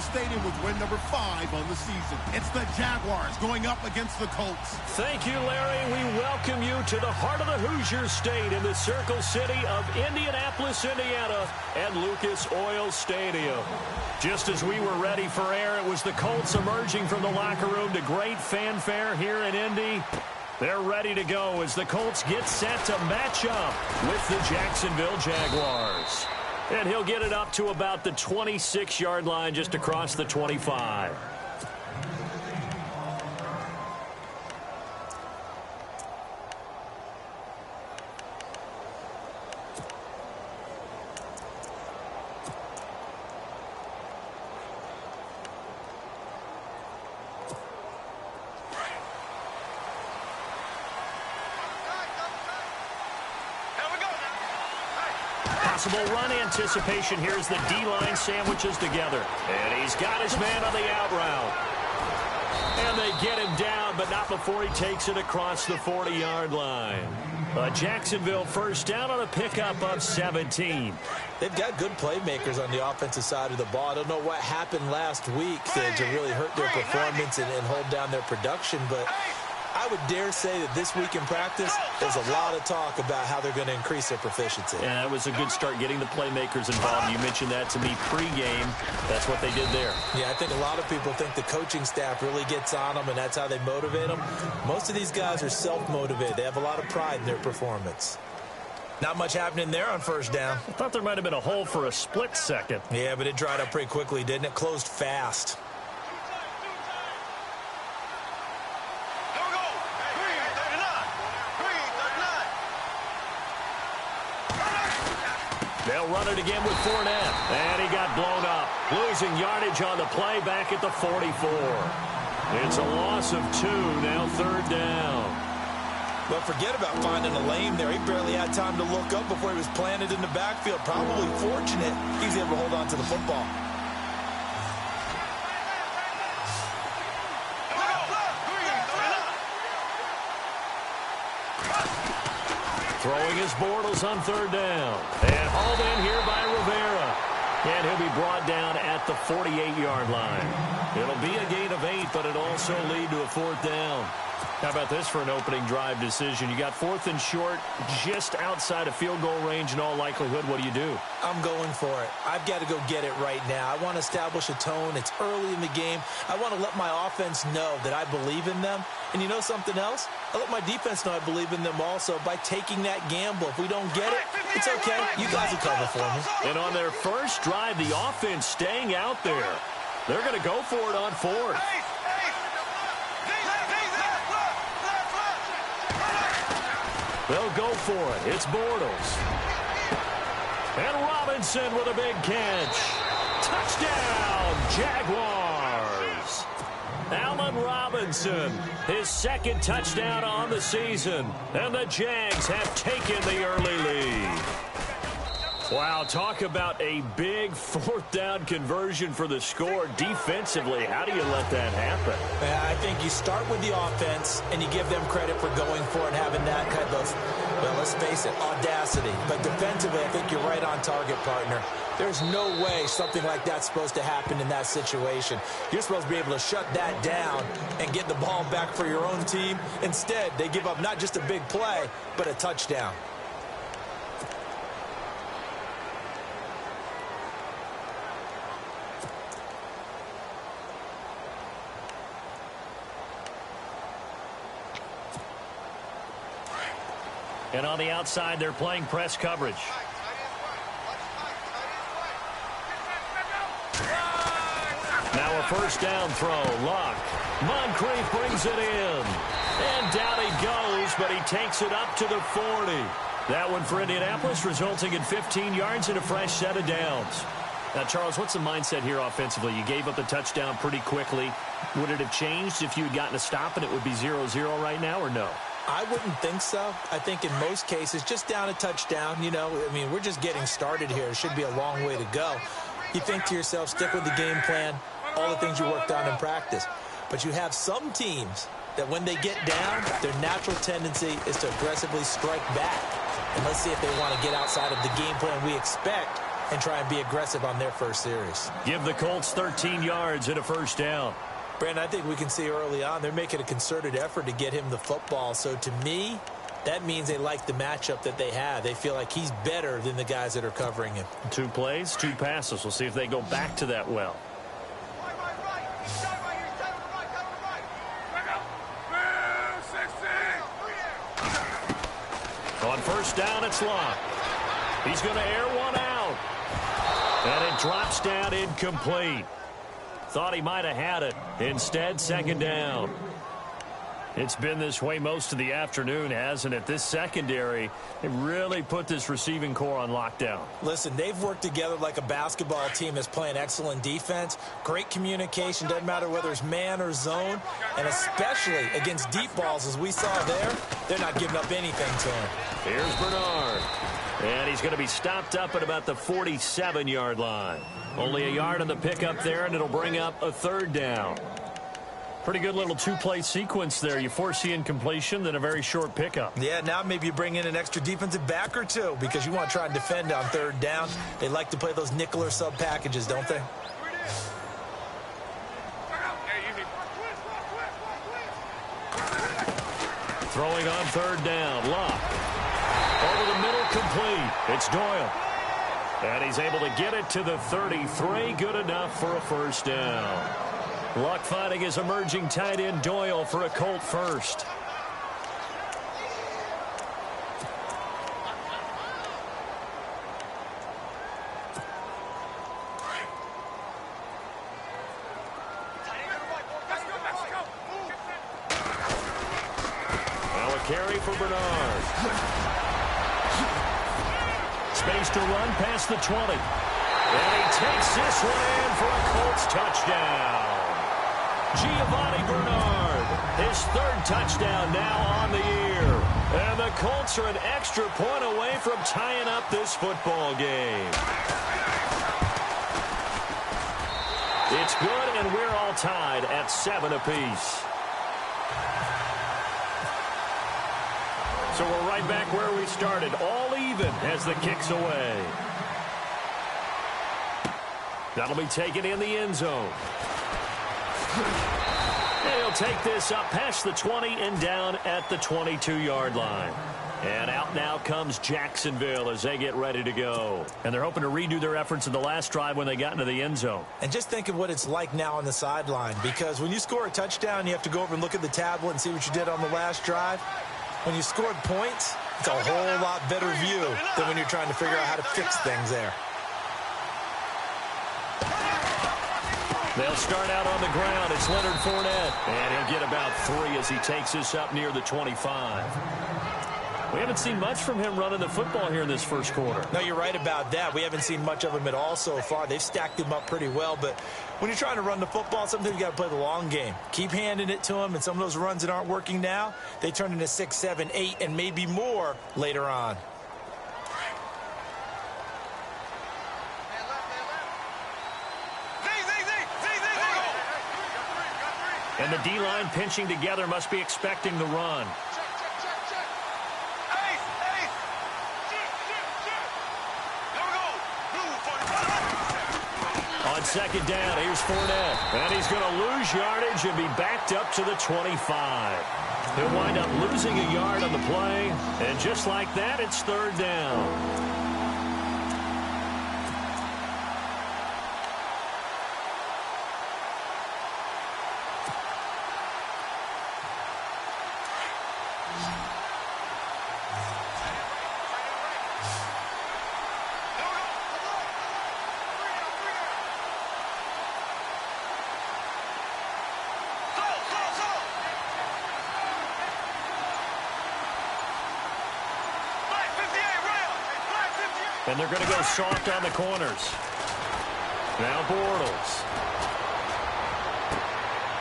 stadium with win number 5 on the season. It's the Jaguars going up against the Colts. Thank you, Larry. We welcome you to the heart of the Hoosier State in the Circle City of Indianapolis, Indiana, and Lucas Oil Stadium. Just as we were ready for air, it was the Colts emerging from the locker room to great fanfare here in Indy. They're ready to go as the Colts get set to match up with the Jacksonville Jaguars. And he'll get it up to about the 26-yard line, just across the 25. Possible run anticipation. Here's the D-line sandwiches together. And he's got his man on the out route. And they get him down, but not before he takes it across the 40-yard line. A Jacksonville first down on a pickup of 17. They've got good playmakers on the offensive side of the ball. I don't know what happened last week to really hurt their performance and hold down their production, but I would dare say that this week in practice, there's a lot of talk about how they're going to increase their proficiency. Yeah, that was a good start getting the playmakers involved. You mentioned that to me pregame. That's what they did there. Yeah, I think a lot of people think the coaching staff really gets on them, and that's how they motivate them. Most of these guys are self-motivated. They have a lot of pride in their performance. Not much happening there on first down. I thought there might have been a hole for a split second. Yeah, but it dried up pretty quickly, didn't it? Closed fast. They'll run it again with Fournette. And he got blown up. Losing yardage on the play back at the 44. It's a loss of 2, now third down. But forget about finding a lane there. He barely had time to look up before he was planted in the backfield. Probably fortunate he was able to hold on to the football. Throwing his Bortles on third down. And hauled in here by Rivera. And he'll be brought down at the 48-yard line. It'll be a gain of 8, but it'll also lead to a fourth down. How about this for an opening drive decision? You got 4th and short, just outside of field goal range in all likelihood. What do? I'm going for it. I've got to go get it right now. I want to establish a tone. It's early in the game. I want to let my offense know that I believe in them. And you know something else? I let my defense know I believe in them also by taking that gamble. If we don't get it, it's okay. You guys will cover for me. And on their first drive, the offense staying out there. They're going to go for it on 4th. They'll go for it. It's Bortles. And Robinson with a big catch. Touchdown, Jaguars. Allen Robinson, his 2nd touchdown on the season. And the Jags have taken the early lead. Wow, talk about a big 4th down conversion for the score. Defensively, how do you let that happen? I think you start with the offense, and you give them credit for going for it and having that kind of, well, let's face it, audacity. But defensively, I think you're right on target, partner. There's no way something like that's supposed to happen in that situation. You're supposed to be able to shut that down and get the ball back for your own team. Instead, they give up not just a big play, but a touchdown. And on the outside, they're playing press coverage. Now a first down throw. Luck. Moncrief brings it in. And down he goes, but he takes it up to the 40. That one for Indianapolis, resulting in 15 yards and a fresh set of downs. Now, Charles, what's the mindset here offensively? You gave up a touchdown pretty quickly. Would it have changed if you had gotten a stop and it would be 0-0 right now, or no? I wouldn't think so. I think in most cases, just down a touchdown, you know, I mean, we're just getting started here. It should be a long way to go. You think to yourself, stick with the game plan, all the things you worked on in practice. But you have some teams that when they get down, their natural tendency is to aggressively strike back. And let's see if they want to get outside of the game plan we expect and try and be aggressive on their first series. Give the Colts 13 yards and a first down. Brandon, I think we can see early on they're making a concerted effort to get him the football. So to me, that means they like the matchup that they have. They feel like he's better than the guys that are covering him. 2 plays, 2 passes. We'll see if they go back to that well. On first down, it's Locke. He's going to air one out. And it drops down incomplete. Thought he might have had it. Instead, second down. It's been this way most of the afternoon, hasn't it? This secondary, they really put this receiving core on lockdown. Listen, they've worked together like a basketball team that's playing excellent defense. Great communication, doesn't matter whether it's man or zone. And especially against deep balls, as we saw there, they're not giving up anything to him. Here's Bernard. And he's going to be stopped up at about the 47-yard line. Only a yard on the pickup there, and it'll bring up a third down. Pretty good little 2-play sequence there. You force the incompletion, then a very short pickup. Yeah, now maybe you bring in an extra defensive back or two because you want to try and defend on third down. They like to play those nickel or sub packages, don't they? Throwing on third down. Locke. Over the middle, complete. It's Doyle. And he's able to get it to the 33. Good enough for a first down. Luck finding his emerging tight end Doyle for a Colt first. Now a carry for Bernard. Space to run past the 20. And he takes this one in for a Colts touchdown. Giovanni Bernard, his third touchdown now on the year. And the Colts are an extra point away from tying up this football game. It's good, and we're all tied at 7 apiece. So we're right back where we started, all even as the kick's away. That'll be taken in the end zone. And he'll take this up past the 20 and down at the 22-yard line. And out now comes Jacksonville as they get ready to go. And they're hoping to redo their efforts in the last drive when they got into the end zone. And just think of what it's like now on the sideline, because when you score a touchdown, you have to go over and look at the tablet and see what you did on the last drive. When you scored points, it's a whole lot better view than when you're trying to figure out how to fix things there. They'll start out on the ground. It's Leonard Fournette. And he'll get about 3 as he takes this up near the 25. We haven't seen much from him running the football here in this first quarter. No, you're right about that. We haven't seen much of him at all so far. They've stacked him up pretty well. But when you're trying to run the football, sometimes you got to play the long game. Keep handing it to him. And some of those runs that aren't working now, they turn into 6, 7, 8, and maybe more later on. And the D-line pinching together must be expecting the run. On second down, here's Fournette. And he's going to lose yardage and be backed up to the 25. He'll wind up losing a yard on the play. And just like that, it's third down. And they're going to go soft on the corners. Now Bortles.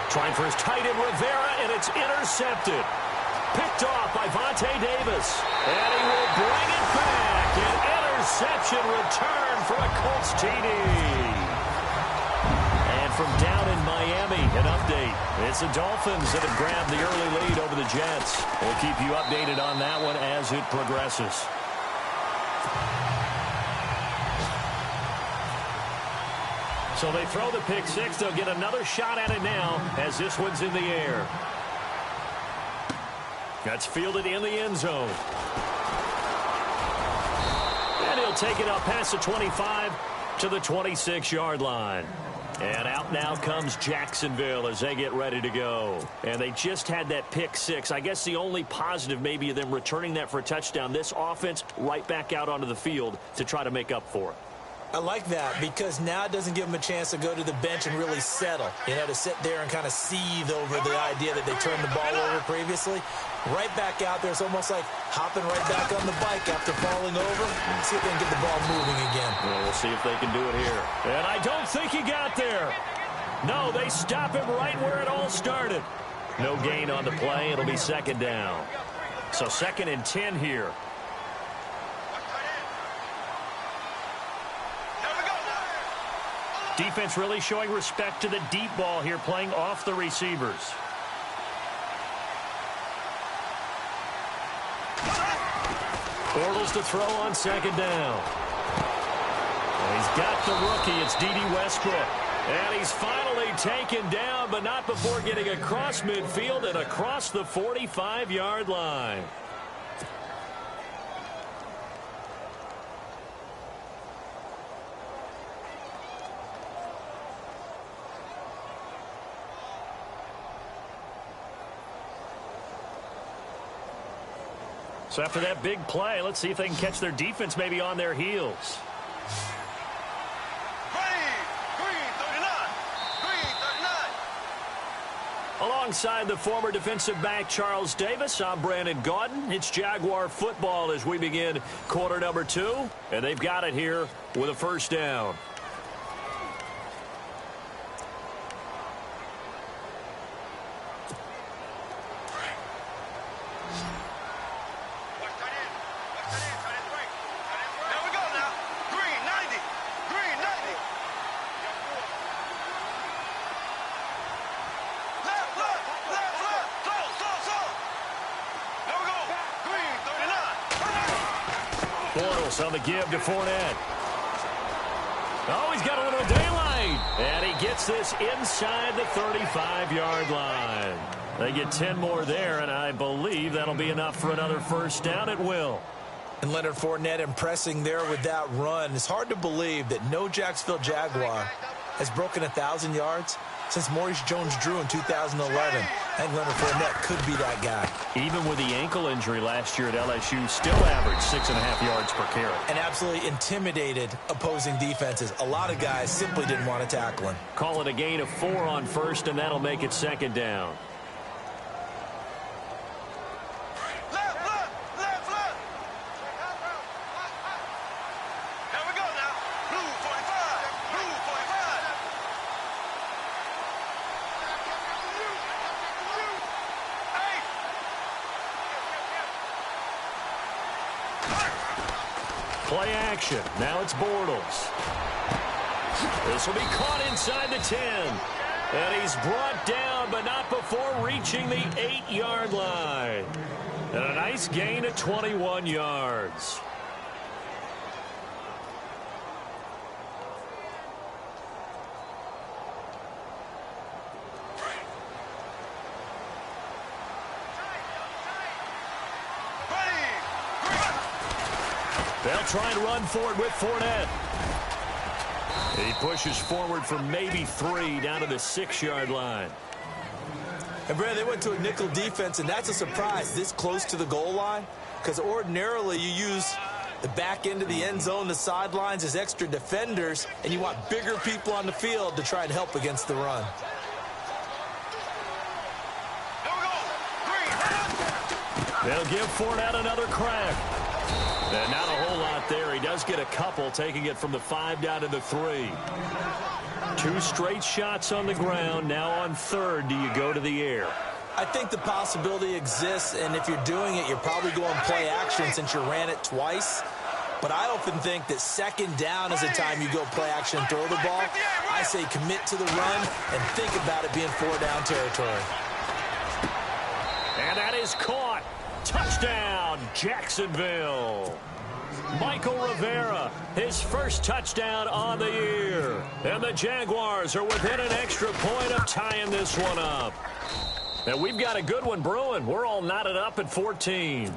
Trying for his tight end Rivera, and it's intercepted. Picked off by Vontae Davis. And he will bring it back. An interception return for a Colts TD. And from down in Miami, an update. It's the Dolphins that have grabbed the early lead over the Jets. We'll keep you updated on that one as it progresses. So they throw the pick six. They'll get another shot at it now as this one's in the air. That's fielded in the end zone. And he'll take it up past the 25 to the 26-yard line. And out now comes Jacksonville as they get ready to go. And they just had that pick six. I guess the only positive maybe of them returning that for a touchdown. This offense right back out onto the field to try to make up for it. I like that because now it doesn't give them a chance to go to the bench and really settle. You know, to sit there and kind of seethe over the idea that they turned the ball over previously. Right back out there. It's almost like hopping right back on the bike after falling over. See if they can get the ball moving again. Well, we'll see if they can do it here. And I don't think he got there. No, they stop him right where it all started. No gain on the play. It'll be second down. So 2nd and 10 here. Defense really showing respect to the deep ball here, playing off the receivers. Bortles to throw on 2nd down. And he's got the rookie. It's D.D. Westbrook. And he's finally taken down, but not before getting across midfield and across the 45-yard line. So after that big play, let's see if they can catch their defense maybe on their heels. Alongside the former defensive back Charles Davis, I'm Brandon Gaudin. It's Jaguar football as we begin quarter number 2. And they've got it here with a first down. On the give to Fournette. Oh, he's got a little daylight. And he gets this inside the 35-yard line. They get 10 more there, and I believe that'll be enough for another first down. It will. And Leonard Fournette impressing there with that run. It's hard to believe that no Jacksonville Jaguar has broken 1,000 yards since Maurice Jones-Drew in 2011. I think Leonard Fournette could be that guy. Even with the ankle injury last year at LSU, still averaged 6.5 yards per carry. And absolutely intimidated opposing defenses. A lot of guys simply didn't want to tackle him. Call it a gain of 4 on first, and that'll make it second down. Play action. Now it's Bortles. This will be caught inside the 10. And he's brought down, but not before reaching the 8-yard line. And a nice gain of 21 yards. They'll try and run for it with Fournette. He pushes forward for maybe 3 down to the 6-yard line. And, Brad, they went to a nickel defense, and that's a surprise this close to the goal line, because ordinarily you use the back end of the end zone, the sidelines as extra defenders, and you want bigger people on the field to try and help against the run. They'll give Fournette another crack. And not a whole lot there. He does get a couple, taking it from the 5 down to the 3. 2 straight shots on the ground. Now on 3rd, do you go to the air? I think the possibility exists, and if you're doing it, you're probably going play action since you ran it twice. But I often think that 2nd down is the time you go play action and throw the ball. I say commit to the run and think about it being 4-down territory. And that is caught. Touchdown, Jacksonville. Michael Rivera, his first touchdown on the year. And the Jaguars are within an extra point of tying this one up. And we've got a good one brewing. We're all knotted up at 14.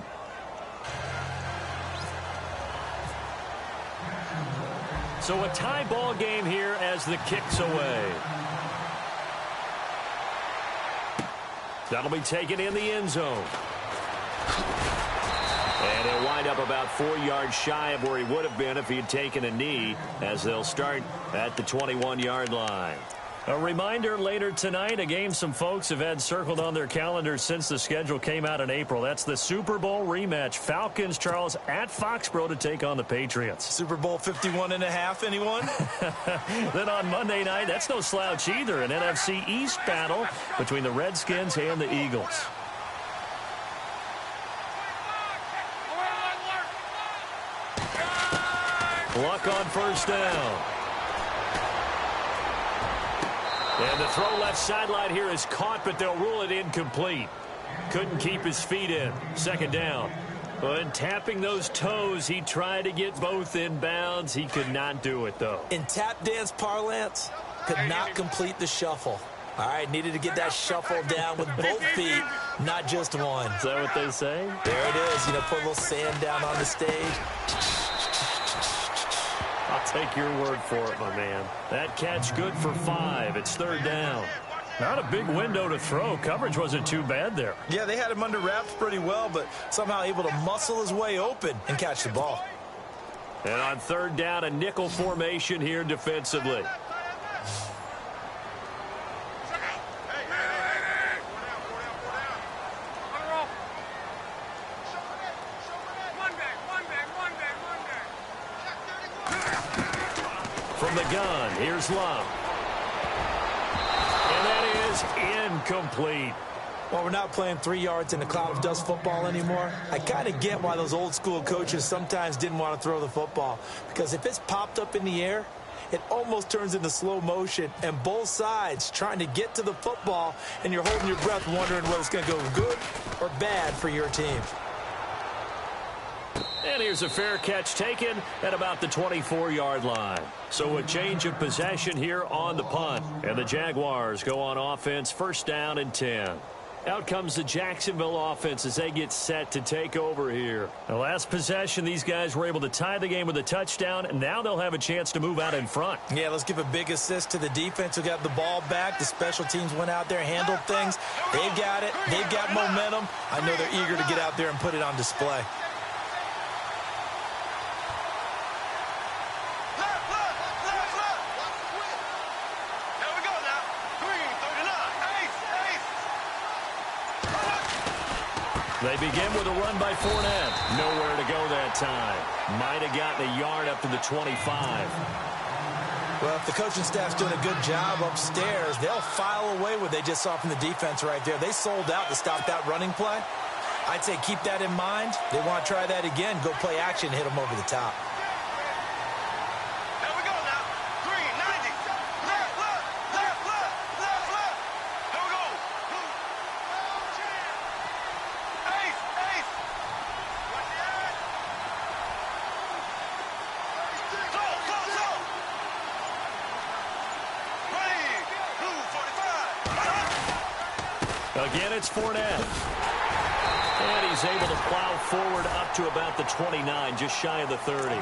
So a tie ball game here as the kick's away. That'll be taken in the end zone. And he'll wind up about 4 yards shy of where he would have been if he had taken a knee, as they'll start at the 21-yard line. A reminder later tonight, a game some folks have had circled on their calendars since the schedule came out in April. That's the Super Bowl rematch. Falcons, Charles, at Foxborough to take on the Patriots. Super Bowl 51.5, anyone? Then on Monday night, that's no slouch either, an NFC East battle between the Redskins and the Eagles. Luck on first down. And the throw left sideline here is caught, but they'll rule it incomplete. Couldn't keep his feet in. Second down. But tapping those toes, he tried to get both in bounds. He could not do it, though. In tap dance parlance, could not complete the shuffle. All right, needed to get that shuffle down with both feet, not just one. Is that what they say? There it is. You know, put a little sand down on the stage. I'll take your word for it, my man. That catch good for 5. It's third down. Not a big window to throw. Coverage wasn't too bad there. Yeah, they had him under wraps pretty well, but somehow able to muscle his way open and catch the ball. And on third down, a nickel formation here defensively. From the gun, here's Love. And that is incomplete. Well, we're not playing 3 yards in a cloud of dust football anymore. I kind of get why those old school coaches sometimes didn't want to throw the football. Because if it's popped up in the air, it almost turns into slow motion. And both sides trying to get to the football, and you're holding your breath wondering whether it's going to go good or bad for your team. And here's a fair catch taken at about the 24-yard line. So a change of possession here on the punt. And the Jaguars go on offense, first down and 10. Out comes the Jacksonville offense as they get set to take over here. The last possession, these guys were able to tie the game with a touchdown, and now they'll have a chance to move out in front. Yeah, let's give a big assist to the defense who got the ball back. The special teams went out there, handled things. They've got it. They've got momentum. I know they're eager to get out there and put it on display. They begin with a run by Fournette. Nowhere to go that time. Might have gotten a yard up to the 25. Well, if the coaching staff's doing a good job upstairs, they'll file away what they just saw from the defense right there. They sold out to stop that running play. I'd say keep that in mind. They want to try that again. Go play action, hit them over the top. Again, it's Fournette. And he's able to plow forward up to about the 29, just shy of the 30.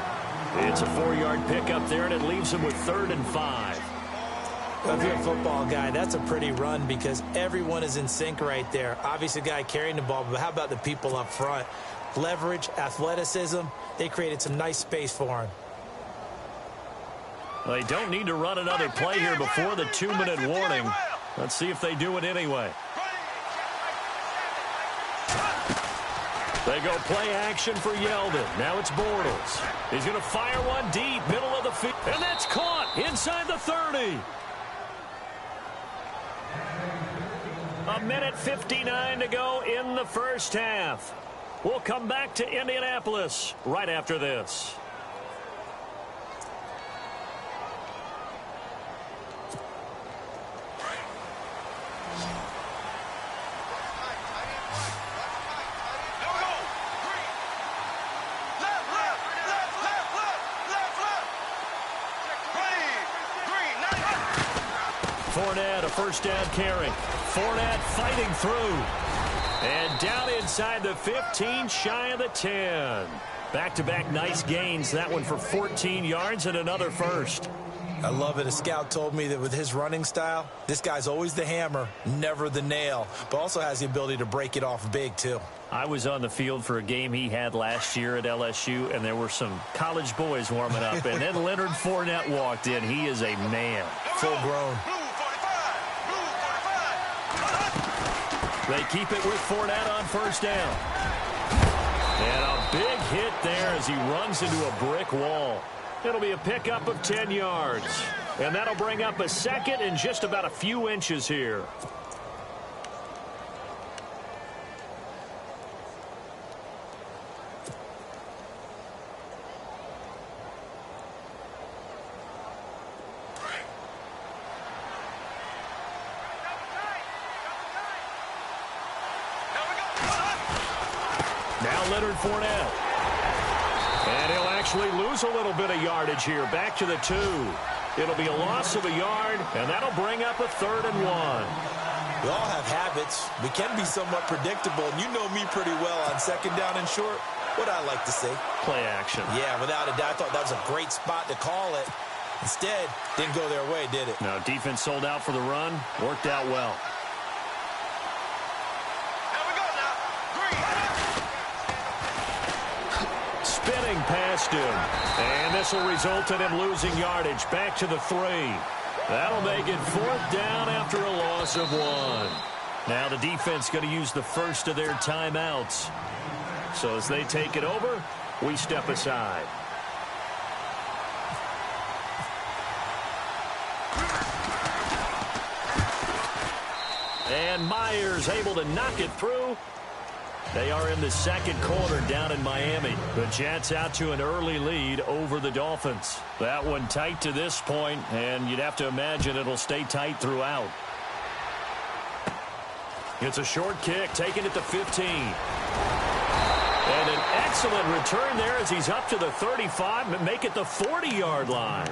It's a 4-yard pickup there, and it leaves him with 3rd and 5. Well, if you're a football guy, that's a pretty run because everyone is in sync right there. Obviously, the guy carrying the ball, but how about the people up front? Leverage, athleticism, they created some nice space for him. They don't need to run another play here before the 2-minute warning. Let's see if they do it anyway. They go play action for Yeldon. Now it's Bortles. He's going to fire one deep, middle of the field. And that's caught inside the 30. A minute 59 to go in the first half. We'll come back to Indianapolis right after this. Fournette, a first down carry. Fournette fighting through. And down inside the 15, shy of the 10. Back-to-back nice gains. That one for 14 yards and another first. I love it. A scout told me that with his running style, this guy's always the hammer, never the nail, but also has the ability to break it off big, too. I was on the field for a game he had last year at LSU, and there were some college boys warming up, and then Leonard Fournette walked in. He is a man. Full grown. They keep it with Fournette on first down. And a big hit there as he runs into a brick wall. It'll be a pickup of 10 yards. And that'll bring up a second and just about a few inches here. Now Leonard Fournette. And he'll actually lose a little bit of yardage here. Back to the 2. It'll be a loss of a yard, and that'll bring up a 3rd and 1. We all have habits. We can be somewhat predictable, and you know me pretty well on second down and short. What I like to say. Play action. Yeah, without a doubt. I thought that was a great spot to call it. Instead, didn't go their way, did it? No, defense sold out for the run. Worked out well. Spinning past him. And this will result in him losing yardage. Back to the 3. That'll make it 4th down after a loss of 1. Now the defense going to use the first of their timeouts. So as they take it over, we step aside. And Myers able to knock it through. They are in the second quarter down in Miami. The Jets out to an early lead over the Dolphins. That one tight to this point, and you'd have to imagine it'll stay tight throughout. It's a short kick, taken at the 15. And an excellent return there as he's up to the 35 and make it the 40-yard line.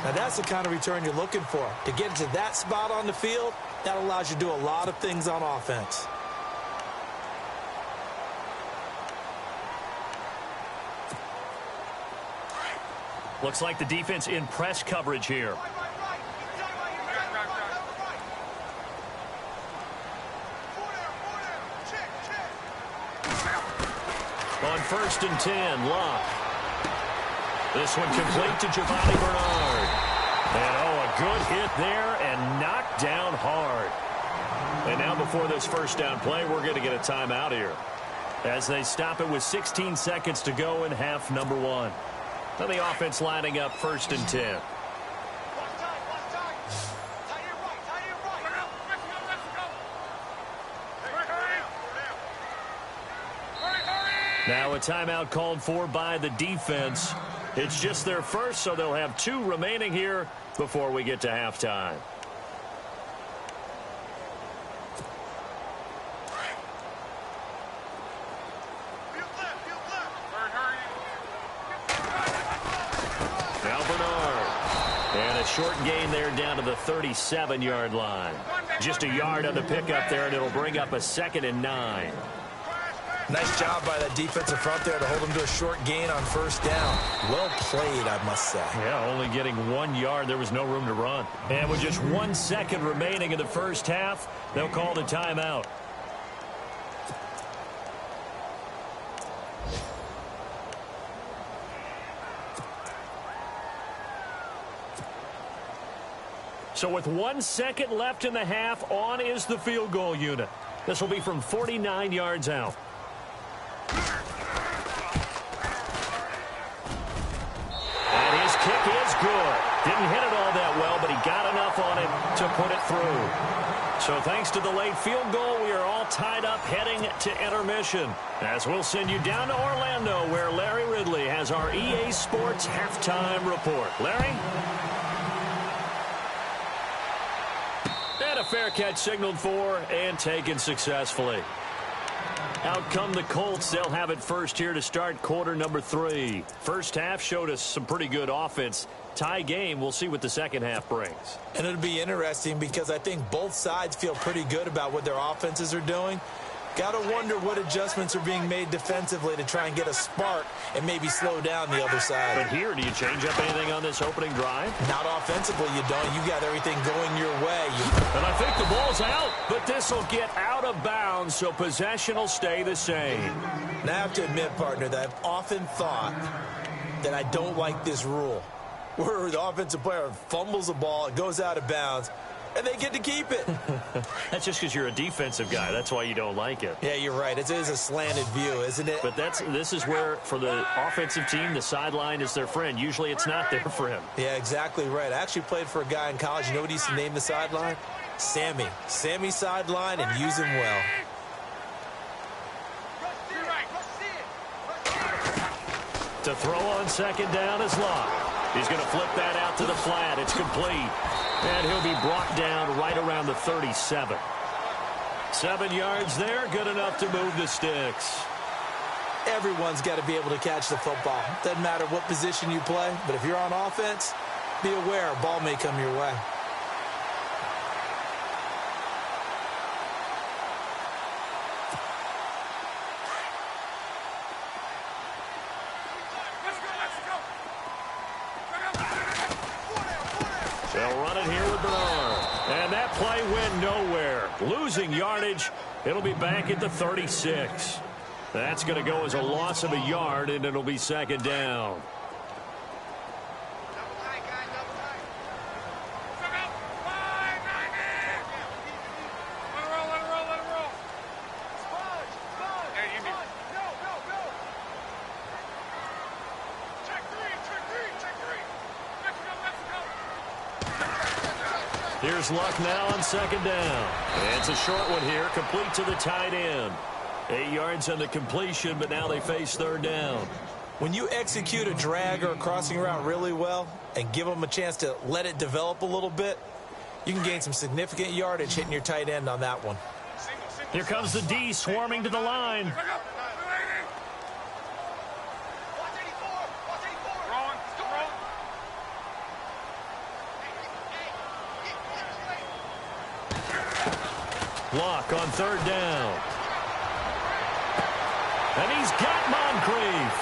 Now that's the kind of return you're looking for. To get to that spot on the field, that allows you to do a lot of things on offense. Looks like the defense in press coverage here. On 1st and 10, Locke. This one complete to Giovanni Bernard. And a good hit there and knocked down hard. And now before this first down play, we're going to get a timeout here. As they stop it with 16 seconds to go in half number 1. Now the offense lining up 1st and 10. Now a timeout called for by the defense. It's just their first, so they'll have 2 remaining here before we get to halftime. Now Bernard. And a short gain there down to the 37-yard line. Just a yard on the pickup there, and it'll bring up a 2nd and 9. Nice job by that defensive front there to hold him to a short gain on 1st down. Well played, I must say. Yeah, only getting 1 yard. There was no room to run. And with just 1 second remaining in the first half, they'll call the timeout. So with 1 second left in the half, on is the field goal unit. This will be from 49 yards out. And his kick is good. Didn't hit it all that well, but he got enough on it to put it through. So thanks to the late field goal, we are all tied up heading to intermission. As we'll send you down to Orlando, where Larry Ridley has our EA Sports halftime report. Larry? And a fair catch signaled for and taken successfully. Out come the Colts. They'll have it first here to start quarter number 3. First half showed us some pretty good offense. tie game. We'll see what the second half brings. And it'll be interesting because I think both sides feel pretty good about what their offenses are doing. Got to wonder what adjustments are being made defensively to try and get a spark and maybe slow down the other side. But here, do you change up anything on this opening drive? Not offensively, you don't. You got everything going your way. And I think the ball's out, but this will get out of bounds, so possession will stay the same. And I have to admit, partner, that I've often thought that I don't like this rule, where the offensive player fumbles the ball, it goes out of bounds, and they get to keep it. That's just because you're a defensive guy. That's why you don't like it. Yeah, you're right. It is a slanted view, isn't it? But this is where, for the offensive team, the sideline is their friend. Usually it's not there for him. Yeah, exactly right. I actually played for a guy in college. You know what he used to name the sideline? Sammy. Sammy sideline, and use him well. To throw on second down is Locke. He's going to flip that out to the flat. It's complete. And he'll be brought down right around the 37. 7 yards there, good enough to move the sticks. Everyone's got to be able to catch the football. Doesn't matter what position you play, but if you're on offense, be aware a ball may come your way. They'll run it here with Bernard. And that play went nowhere. Losing yardage. It'll be back at the 36. That's going to go as a loss of a yard, and it'll be second down. Here's Luck now on second down. And it's a short one here, complete to the tight end. 8 yards on the completion, but now they face third down. When you execute a drag or a crossing route really well and give them a chance to let it develop a little bit, you can gain some significant yardage hitting your tight end on that one. Here comes the D swarming to the line. Block on third down. And he's got Moncrief.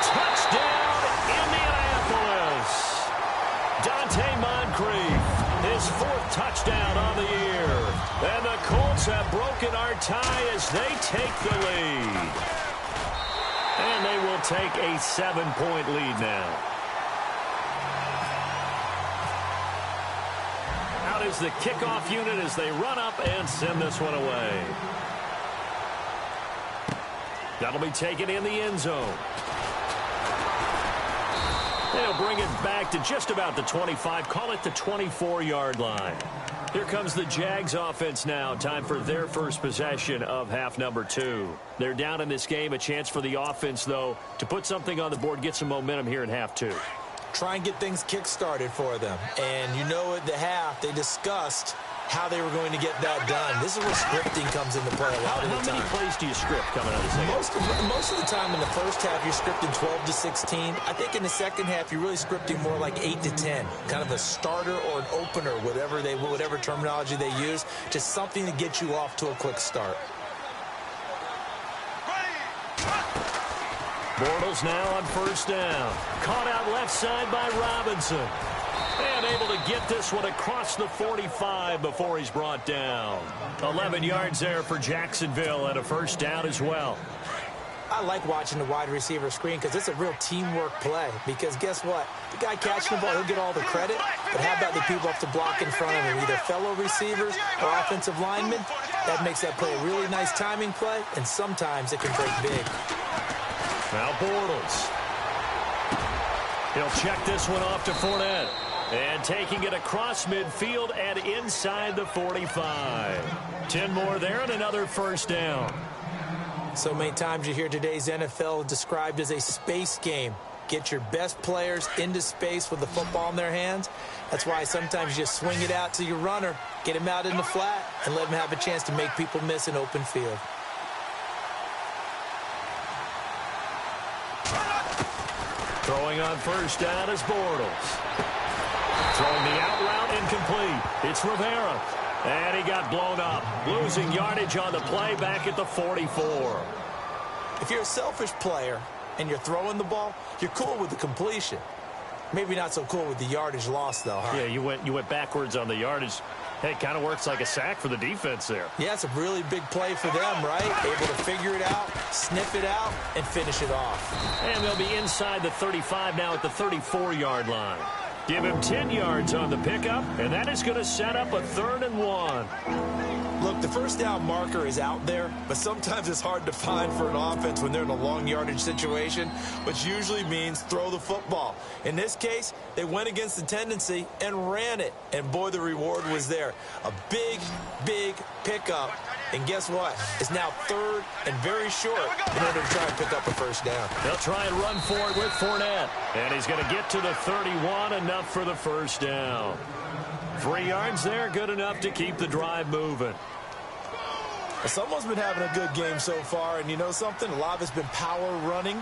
Touchdown, Indianapolis. Dante Moncrief, his 4th touchdown on the year. And the Colts have broken our tie as they take the lead. And they will take a 7-point lead now. Out is the kickoff unit as they run up and send this one away. That'll be taken in the end zone. They'll bring it back to just about the 25, call it the 24-yard line. Here comes the Jags offense now. Time for their first possession of half number 2. They're down in this game. A chance for the offense, though, to put something on the board, get some momentum here in half 2. Try and get things kick-started for them. And you know at the half, they discussed how they were going to get that done. This is where scripting comes into play a lot of the time. How many plays do you script coming out of the second? Most of the time in the first half, you're scripting 12 to 16. I think in the second half, you're really scripting more like 8 to 10. Kind of a starter or an opener, whatever terminology they use. Just something to get you off to a quick start. Bortles now on first down. Caught out left side by Robinson. And able to get this one across the 45 before he's brought down. 11 yards there for Jacksonville and a first down as well. I like watching the wide receiver screen because it's a real teamwork play. Because guess what? The guy catching the ball, he'll get all the credit. But how about the people up to block in front of him, either fellow receivers or offensive linemen? That makes that play a really nice timing play, and sometimes it can break big. Now Bortles. He'll check this one off to Fournette. And taking it across midfield and inside the 45. 10 more there and another first down. So many times you hear today's NFL described as a space game. Get your best players into space with the football in their hands. That's why sometimes you just swing it out to your runner, get him out in the flat, and let him have a chance to make people miss an open field. Throwing on first down is Bortles. Throwing the out route incomplete. It's Rivera. And he got blown up. Losing yardage on the play back at the 44. If you're a selfish player and you're throwing the ball, you're cool with the completion. Maybe not so cool with the yardage loss, though, huh? Yeah, you went backwards on the yardage. Hey, it kind of works like a sack for the defense there. Yeah, it's a really big play for them, right? Able to figure it out, sniff it out, and finish it off. And they'll be inside the 35 now at the 34-yard line. Give him 10 yards on the pickup, and that is going to set up a 3rd and 1. Look, the first down marker is out there, but sometimes it's hard to find for an offense when they're in a long yardage situation, which usually means throw the football. In this case, they went against the tendency and ran it, and boy, the reward was there. A big, big pickup, and guess what? It's now 3rd and very short in order to try and pick up a first down. They'll try and run for it with Fournette, and he's going to get to the 31, enough for the first down. 3 yards there, good enough to keep the drive moving. Someone's been having a good game so far, and you know something? A lot of it's been power running.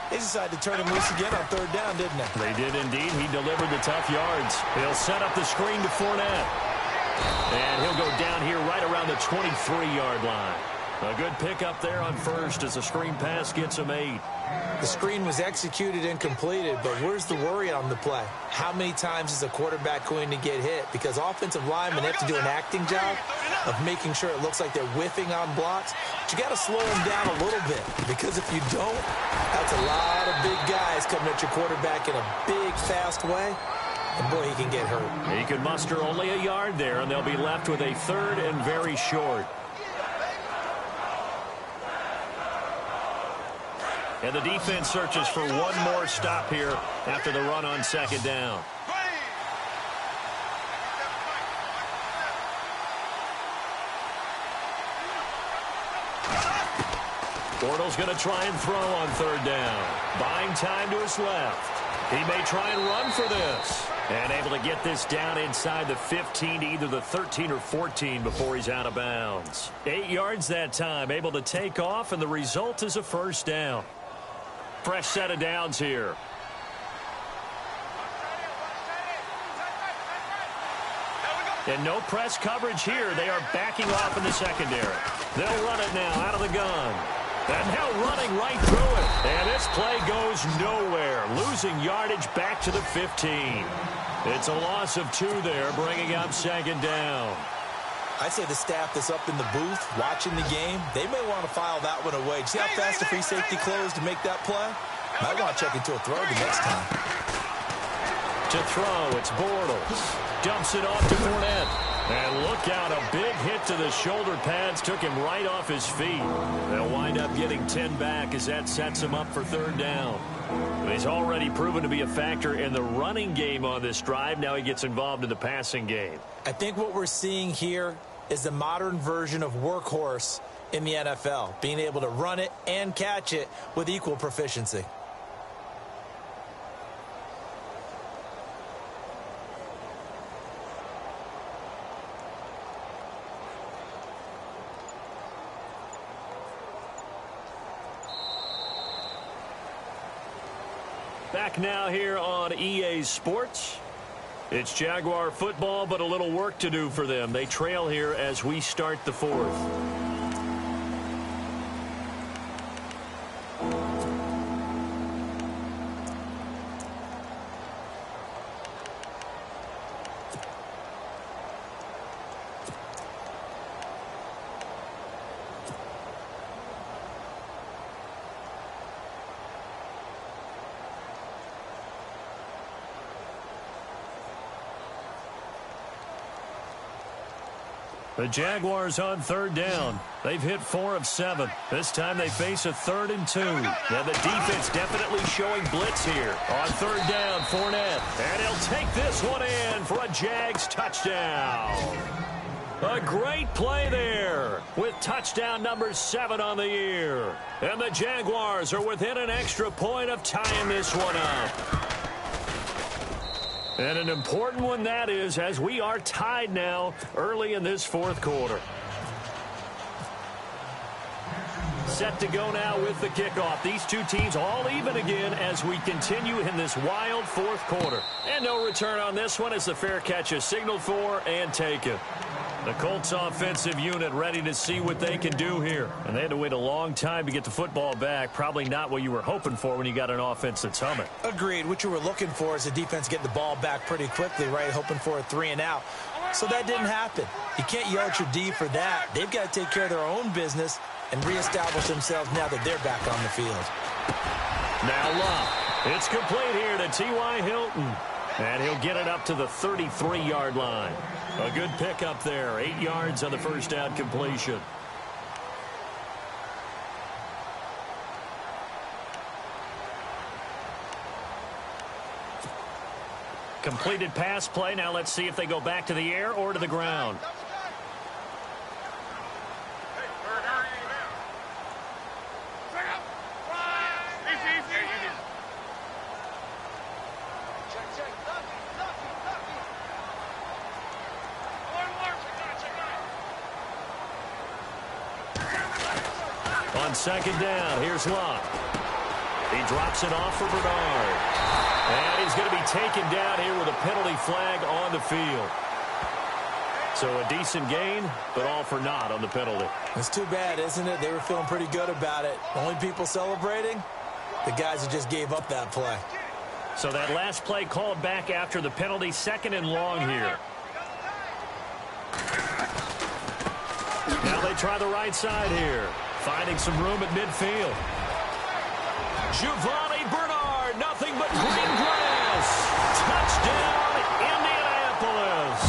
They decided to turn him loose again on 3rd down, didn't they? They did indeed. He delivered the tough yards. He'll set up the screen to Fournette. And he'll go down here right around the 23-yard line. A good pickup there on first as the screen pass gets him 8. The screen was executed and completed, but where's the worry on the play? How many times is a quarterback going to get hit? Because offensive linemen have to do an acting job of making sure it looks like they're whiffing on blocks. But you got to slow them down a little bit, because if you don't, that's a lot of big guys coming at your quarterback in a big, fast way. And boy, he can get hurt. He could muster only a yard there, and they'll be left with a 3rd and very short. And the defense searches for one more stop here after the run on 2nd down. Bortles going to try and throw on 3rd down. Buying time to his left. He may try and run for this. And able to get this down inside the 15 to either the 13 or 14 before he's out of bounds. 8 yards that time. Able to take off, and the result is a first down. Fresh set of downs here. And no press coverage here. They are backing off in the secondary. They'll run it now out of the gun. And now running right through it. And this play goes nowhere. Losing yardage back to the 15. It's a loss of 2 there, bringing up 2nd down. I'd say the staff that's up in the booth watching the game, they may want to file that one away. See how fast the free safety closed to make that play? Might want to check into a throw the next time. To throw, it's Bortles. Dumps it off to Fournette. And look out, a big hit to the shoulder pads took him right off his feet. They'll wind up getting 10 back as that sets him up for 3rd down. He's already proven to be a factor in the running game on this drive. Now he gets involved in the passing game. I think what we're seeing here is the modern version of workhorse in the NFL, being able to run it and catch it with equal proficiency. Back now here on EA Sports. It's Jaguar football, but a little work to do for them. They trail here as we start the 4th. The Jaguars on 3rd down. They've hit 4 of 7. This time they face a 3rd and 2. Now the defense definitely showing blitz here. On 3rd down, Fournette. And he'll take this one in for a Jags touchdown. A great play there with touchdown number 7 on the year. And the Jaguars are within an extra point of tying this one up. And an important one that is, as we are tied now early in this 4th quarter. set to go now with the kickoff. These two teams all even again as we continue in this wild fourth quarter. And no return on this one as the fair catch is signaled for and taken. The Colts offensive unit ready to see what they can do here. And they had to wait a long time to get the football back. Probably not what you were hoping for when you got an offense that's humming. Agreed. What you were looking for is the defense getting the ball back pretty quickly, right? Hoping for a 3-and-out. So that didn't happen. You can't yell at your D for that. They've got to take care of their own business and reestablish themselves now that they're back on the field. Now Love. It's complete here to T.Y. Hilton. And he'll get it up to the 33-yard line. A good pickup there. 8 yards on the first down completion. Completed pass play. Now let's see if they go back to the air or to the ground. On second down, here's Love. He drops it off for Bernard. And he's going to be taken down here with a penalty flag on the field. So a decent gain, but all for naught on the penalty. It's too bad, isn't it? They were feeling pretty good about it. Only people celebrating, the guys who just gave up that play. So that last play called back after the penalty, 2nd and long here. Now they try the right side here. Finding some room at midfield. Giovanni Bernard, nothing but green grass. Touchdown, Indianapolis.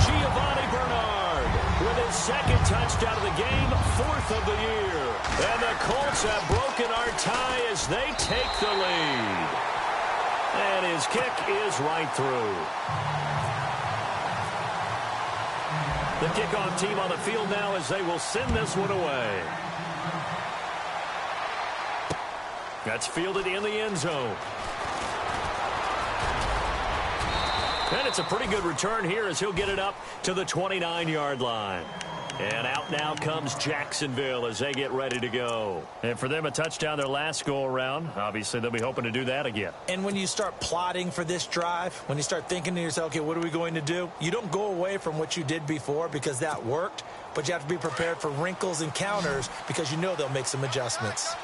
Giovanni Bernard with his 2nd touchdown of the game, 4th of the year. And the Colts have broken our tie as they take the lead. And his kick is right through. The kickoff team on the field now as they will send this one away. That's fielded in the end zone. And it's a pretty good return here as he'll get it up to the 29-yard line. And out now comes Jacksonville as they get ready to go. And for them, a touchdown their last go-around. Obviously, they'll be hoping to do that again. And when you start plotting for this drive, when you start thinking to yourself, okay, what are we going to do? You don't go away from what you did before because that worked, but you have to be prepared for wrinkles and counters because you know they'll make some adjustments.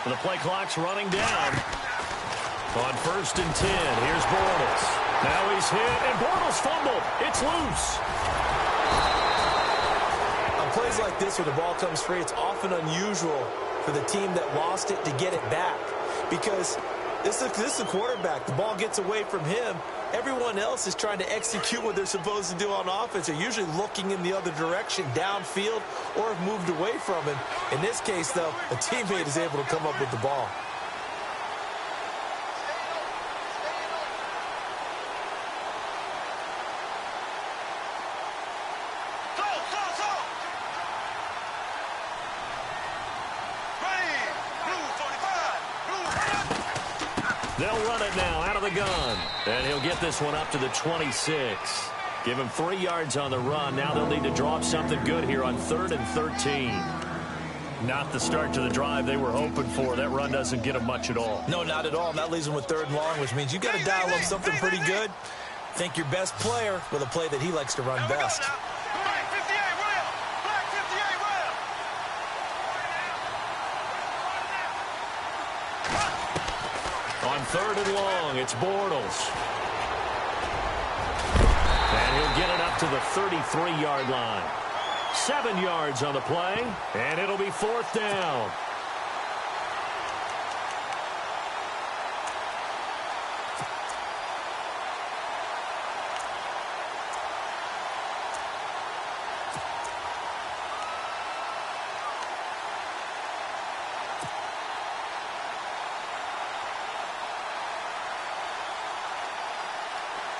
The play clock's running down. On 1st and 10, here's Bortles. Now he's hit, and Bortles fumbled. It's loose. On plays like this where the ball comes free, it's often unusual for the team that lost it to get it back. Because this is the quarterback. The ball gets away from him. Everyone else is trying to execute what they're supposed to do on offense. They're usually looking in the other direction, downfield, or have moved away from him. In this case, though, a teammate is able to come up with the ball. They'll run it now out of the gun. And he'll get this one up to the 26. Give him 3 yards on the run. Now they'll need to draw up something good here on 3rd and 13. Not the start to the drive they were hoping for. That run doesn't get them much at all. No, not at all. And that leaves them with 3rd and long, which means you've got to dial up something pretty good. Think your best player with a play that he likes to run best. On 3rd and long, it's Bortles. And he'll get it up to the 33-yard line. 7 yards on the play, and it'll be 4th down.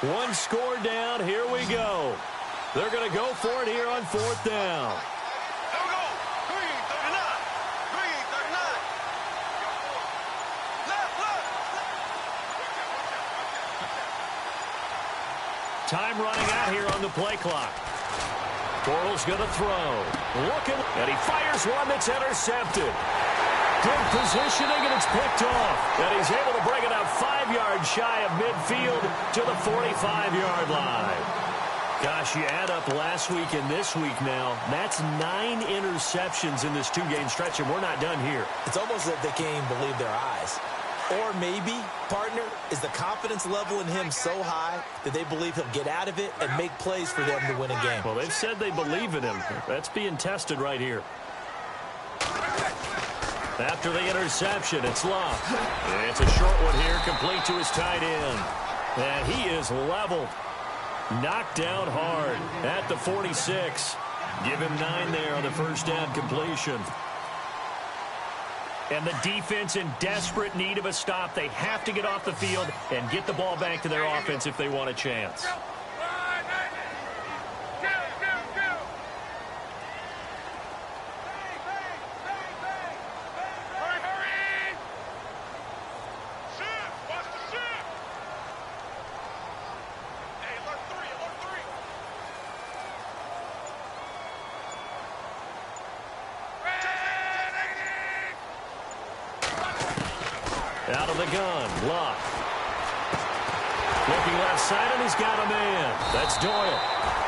One score down. Here we go. They're going to go for it here on 4th down. Time running out here on the play clock. Bortles going to throw. Looking, and he fires one that's intercepted. Good positioning, and it's picked off. And he's able to bring it out 5 yards shy of midfield to the 45-yard line. Gosh, you add up last week and this week now, that's 9 interceptions in this 2-game stretch, and we're not done here. It's almost as if they can't even believe their eyes. Or maybe, partner, is the confidence level in him so high that they believe he'll get out of it and make plays for them to win a game. Well, they've said they believe in him. That's being tested right here. After the interception, it's Love. It's a short one here, complete to his tight end. And he is leveled. Knocked down hard at the 46. Give him 9 there on the first down completion. And the defense in desperate need of a stop. They have to get off the field and get the ball back to their offense if they want a chance. Out of the gun, Locke. Looking left side, and he's got a man. That's Doyle.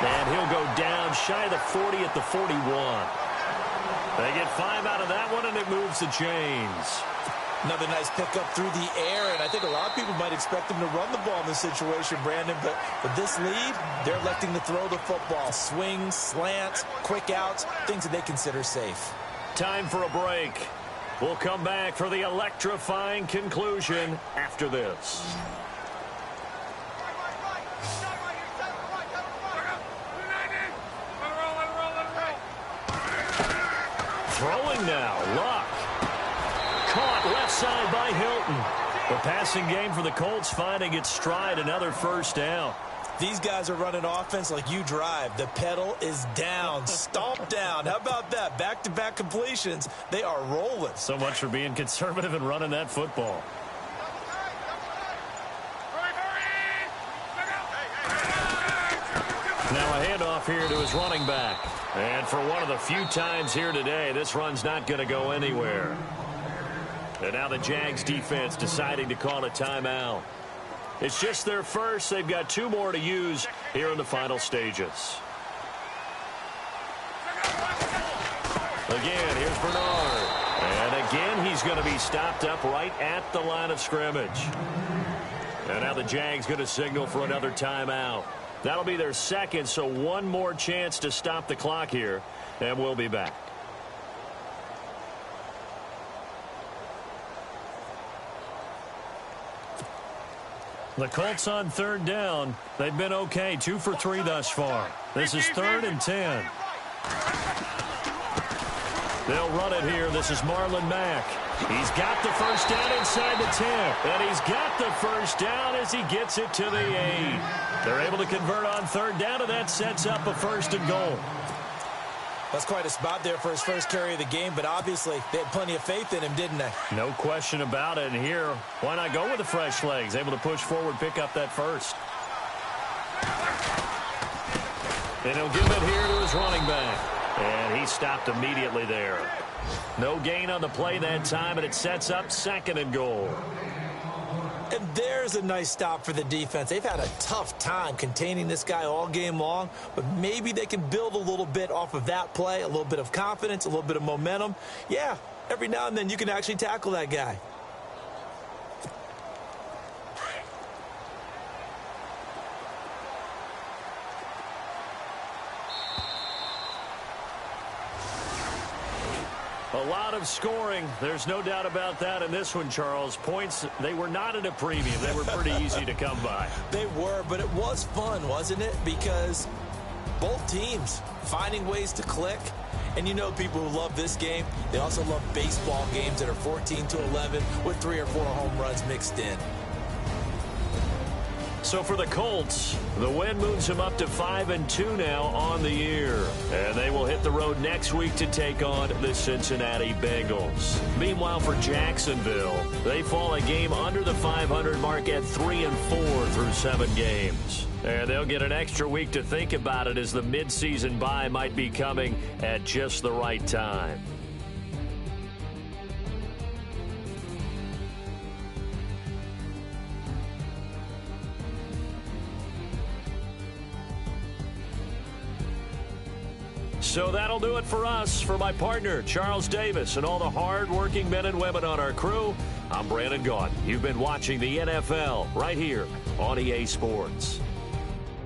And he'll go down shy of the 40 at the 41. They get 5 out of that one, and it moves the chains. Another nice pickup through the air, and I think a lot of people might expect him to run the ball in this situation, Brandon. But with this lead, they're electing to throw the football. Swings, slants, quick outs, things that they consider safe. Time for a break. We'll come back for the electrifying conclusion after this. Throwing now, Luck. Caught left side by Hilton. The passing game for the Colts finding its stride, another first down. These guys are running offense like you drive. The pedal is down, stomp down. How about that? Back-to-back completions. They are rolling. So much for being conservative and running that football. Now a handoff here to his running back. And for one of the few times here today, this run's not going to go anywhere. And now the Jags defense deciding to call a timeout. It's just their first. They've got 2 more to use here in the final stages. Again, here's Bernard. And again, he's going to be stopped up right at the line of scrimmage. And now the Jags going to signal for another timeout. That'll be their second, so 1 more chance to stop the clock here. And we'll be back. The Colts on 3rd down. They've been okay. 2 for 3 thus far. This is 3rd and 10. They'll run it here. This is Marlon Mack. He's got the first down inside the 10. And he's got the first down as he gets it to the 8. They're able to convert on 3rd down, and that sets up a 1st and goal. That's quite a spot there for his first carry of the game, but obviously they had plenty of faith in him, didn't they? No question about it. And here, why not go with the fresh legs? Able to push forward, pick up that first. And he'll give it here to his running back. And he stopped immediately there. No gain on the play that time, and it sets up 2nd and goal. And there's a nice stop for the defense. They've had a tough time containing this guy all game long, but maybe they can build a little bit off of that play, a little bit of confidence, a little bit of momentum. Yeah, every now and then you can actually tackle that guy. A lot of scoring. There's no doubt about that in this one, Charles. Points, they were not at a premium. They were pretty easy to come by. They were, but it was fun, wasn't it? Because both teams finding ways to click. And you know people who love this game, they also love baseball games that are 14-11 with 3 or 4 home runs mixed in. So for the Colts, the win moves them up to 5-2 now on the year. And they will hit the road next week to take on the Cincinnati Bengals. Meanwhile, for Jacksonville, they fall a game under the 500 mark at 3-4 through 7 games. And they'll get an extra week to think about it, as the midseason bye might be coming at just the right time. So that'll do it for us. For my partner, Charles Davis, and all the hard-working men and women on our crew, I'm Brandon Gaudin. You've been watching the NFL right here on EA Sports.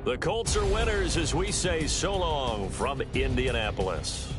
The Colts are winners as we say so long from Indianapolis.